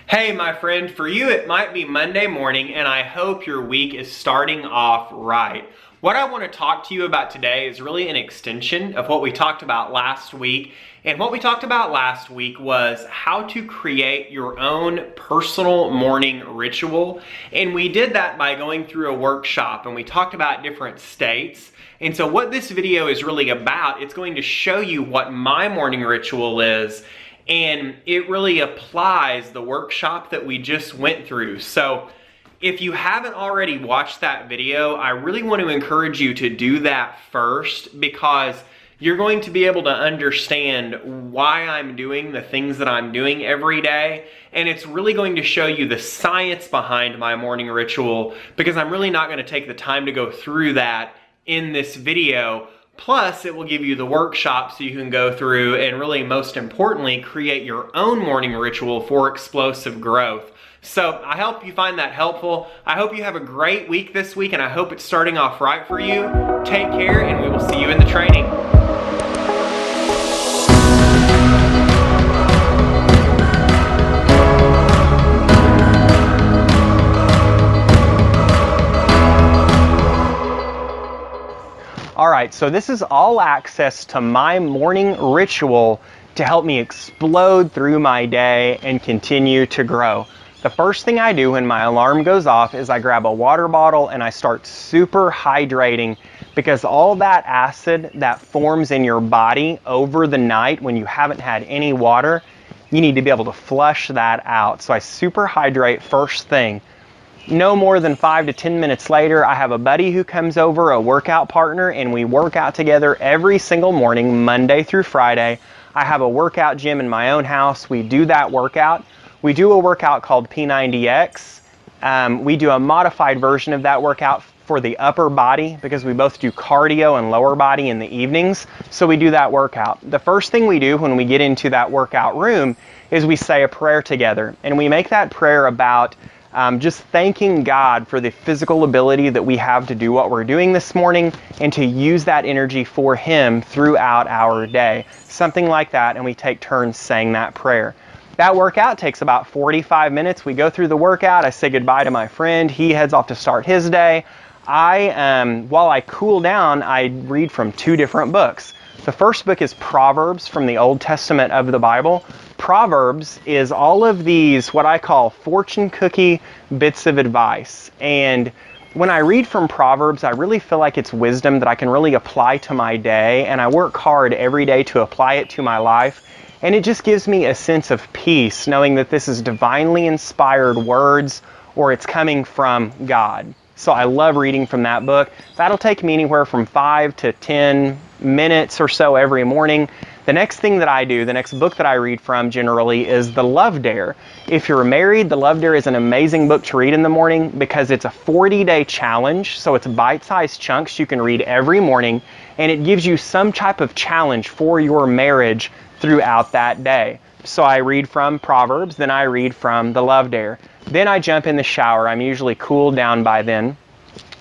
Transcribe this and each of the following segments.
Hey, my friend, for you it might be Monday morning, and I hope your week is starting off right. What I want to talk to you about today is really an extension of what we talked about last week. And what we talked about last week was how to create your own personal morning ritual. And we did that by going through a workshop, and we talked about different states. And so what this video is really about, it's going to show you what my morning ritual is, and it really applies the workshop that we just went through. So if you haven't already watched that video, I really want to encourage you to do that first, because you're going to be able to understand why I'm doing the things that I'm doing every day. And it's really going to show you the science behind my morning ritual, because I'm really not going to take the time to go through that in this video. Plus, it will give you the workshop so you can go through and really, most importantly, create your own morning ritual for explosive growth. So I hope you find that helpful. I hope you have a great week this week, and I hope it's starting off right for you. Take care, and we will see you in the training. All right, so this is all access to my morning ritual to help me explode through my day and continue to grow. The first thing I do when my alarm goes off is I grab a water bottle and I start super hydrating, because all that acid that forms in your body over the night when you haven't had any water, you need to be able to flush that out. So I super hydrate first thing. No more than 5 to 10 minutes later, I have a buddy who comes over, a workout partner, and we work out together every single morning, Monday through Friday. I have a workout gym in my own house. We do that workout. We do a workout called P90X. We do a modified version of that workout for the upper body, because we both do cardio and lower body in the evenings. So we do that workout. The first thing we do when we get into that workout room is we say a prayer together. And we make that prayer about just thanking God for the physical ability that we have to do what we're doing this morning, and to use that energy for Him throughout our day. Something like that, and we take turns saying that prayer. That workout takes about 45 minutes. We go through the workout, I say goodbye to my friend, he heads off to start his day. While I cool down, I read from 2 different books. The first book is Proverbs from the Old Testament of the Bible. Proverbs is all of these, what I call fortune cookie bits of advice. And when I read from Proverbs, I really feel like it's wisdom that I can really apply to my day. And I work hard every day to apply it to my life. And it just gives me a sense of peace, knowing that this is divinely inspired words, or it's coming from God. So I love reading from that book. That'll take me anywhere from 5 to 10 minutes or so every morning. The next thing that I do, the next book that I read from generally, is The Love Dare. If you're married, The Love Dare is an amazing book to read in the morning, because it's a 40-day challenge. So it's bite-sized chunks you can read every morning, and it gives you some type of challenge for your marriage throughout that day. So I read from Proverbs, then I read from The Love Dare. Then I jump in the shower. I'm usually cooled down by then.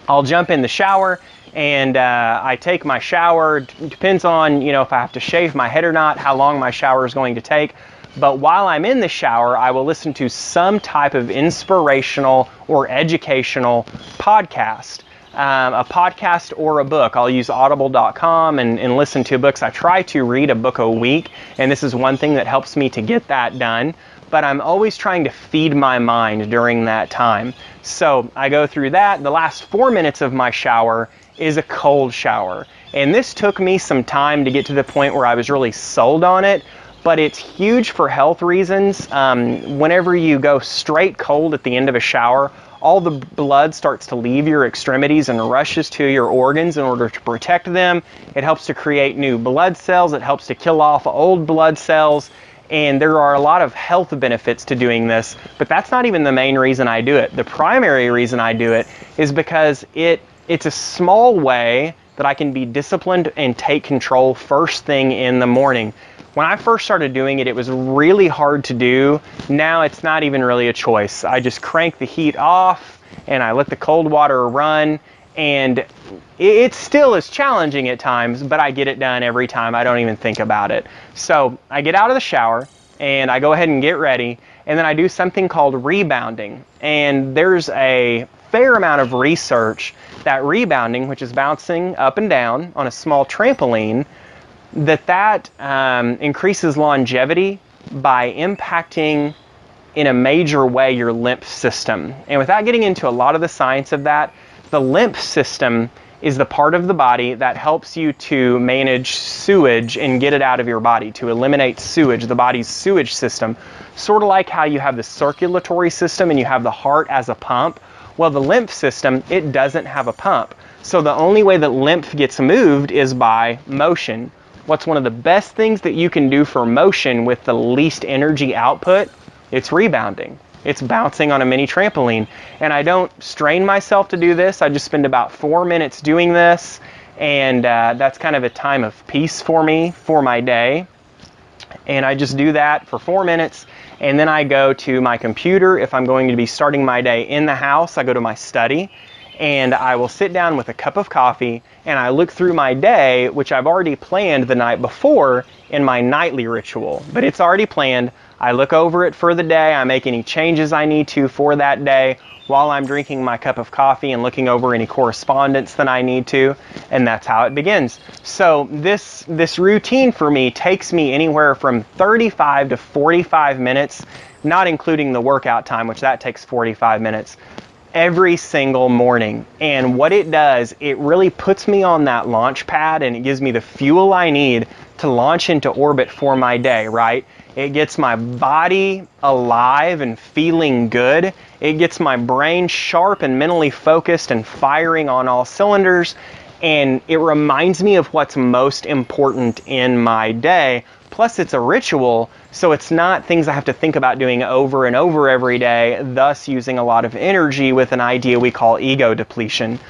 I'll jump in the shower, and I take my shower. Depends on, if I have to shave my head or not, how long my shower is going to take. But while I'm in the shower, I will listen to some type of inspirational or educational podcast. A podcast or a book. I'll use audible.com and listen to books. I try to read a book a week, and this is one thing that helps me to get that done. But I'm always trying to feed my mind during that time. So I go through that. The last 4 minutes of my shower is a cold shower. And this took me some time to get to the point where I was really sold on it. But it's huge for health reasons. Whenever you go straight cold at the end of a shower, all the blood starts to leave your extremities and rushes to your organs in order to protect them. It helps to create new blood cells. It helps to kill off old blood cells. And there are a lot of health benefits to doing this, but that's not even the main reason I do it. The primary reason I do it is because it's a small way that I can be disciplined and take control first thing in the morning. When I first started doing it, it was really hard to do. Now it's not even really a choice. I just crank the heat off and I let the cold water run, and it still is challenging at times, but I get it done every time. I don't even think about it. So I get out of the shower and I go ahead and get ready, and then I do something called rebounding. And there's a fair amount of research that rebounding, which is bouncing up and down on a small trampoline, that increases longevity by impacting in a major way your lymph system. And without getting into a lot of the science of that, the lymph system is the part of the body that helps you to manage sewage and get it out of your body, to eliminate sewage, the body's sewage system. Sort of like how you have the circulatory system and you have the heart as a pump. Well, the lymph system, it doesn't have a pump. So the only way that lymph gets moved is by motion. What's one of the best things that you can do for motion with the least energy output? It's rebounding. It's bouncing on a mini trampoline. And I don't strain myself to do this. I just spend about 4 minutes doing this. And that's kind of a time of peace for me, for my day. And I just do that for 4 minutes. And then I go to my computer. If I'm going to be starting my day in the house, I go to my study. And I will sit down with a cup of coffee and I look through my day, which I've already planned the night before in my nightly ritual. But it's already planned. I look over it for the day. I make any changes I need to for that day while I'm drinking my cup of coffee and looking over any correspondence that I need to. And that's how it begins. So this routine for me takes me anywhere from 35 to 45 minutes, not including the workout time, which that takes 45 minutes. Every single morning. And what it does, it really puts me on that launch pad and it gives me the fuel I need to launch into orbit for my day, right? It gets my body alive and feeling good. It gets my brain sharp and mentally focused and firing on all cylinders. And it reminds me of what's most important in my day. Plus, it's a ritual, so it's not things I have to think about doing over and over every day, thus using a lot of energy with an idea we call ego depletion.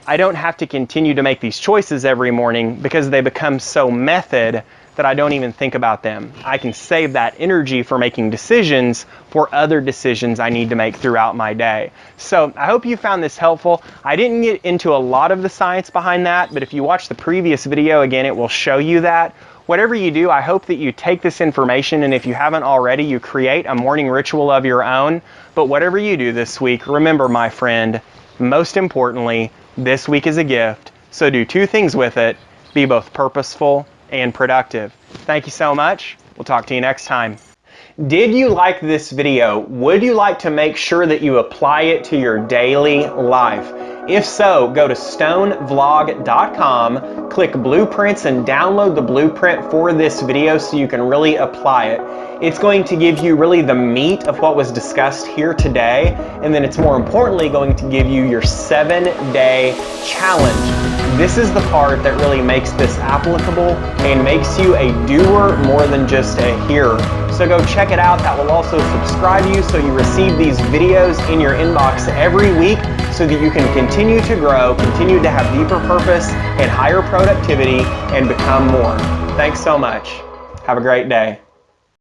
I don't have to continue to make these choices every morning because they become so method that I don't even think about them. I can save that energy for making decisions for other decisions I need to make throughout my day. So I hope you found this helpful. I didn't get into a lot of the science behind that, but if you watch the previous video, again, it will show you that. Whatever you do, I hope that you take this information, and if you haven't already, you create a morning ritual of your own. But whatever you do this week, remember, my friend, most importantly, this week is a gift, so do 2 things with it. Be both purposeful and productive. Thank you so much. We'll talk to you next time. Did you like this video? Would you like to make sure that you apply it to your daily life? If so, go to stonevlog.com, click blueprints, and download the blueprint for this video so you can really apply it. It's going to give you really the meat of what was discussed here today, and then it's more importantly going to give you your 7-day challenge. This is the part that really makes this applicable and makes you a doer more than just a hearer. So go check it out. That will also subscribe you so you receive these videos in your inbox every week so that you can continue to grow, continue to have deeper purpose and higher productivity and become more. Thanks so much. Have a great day.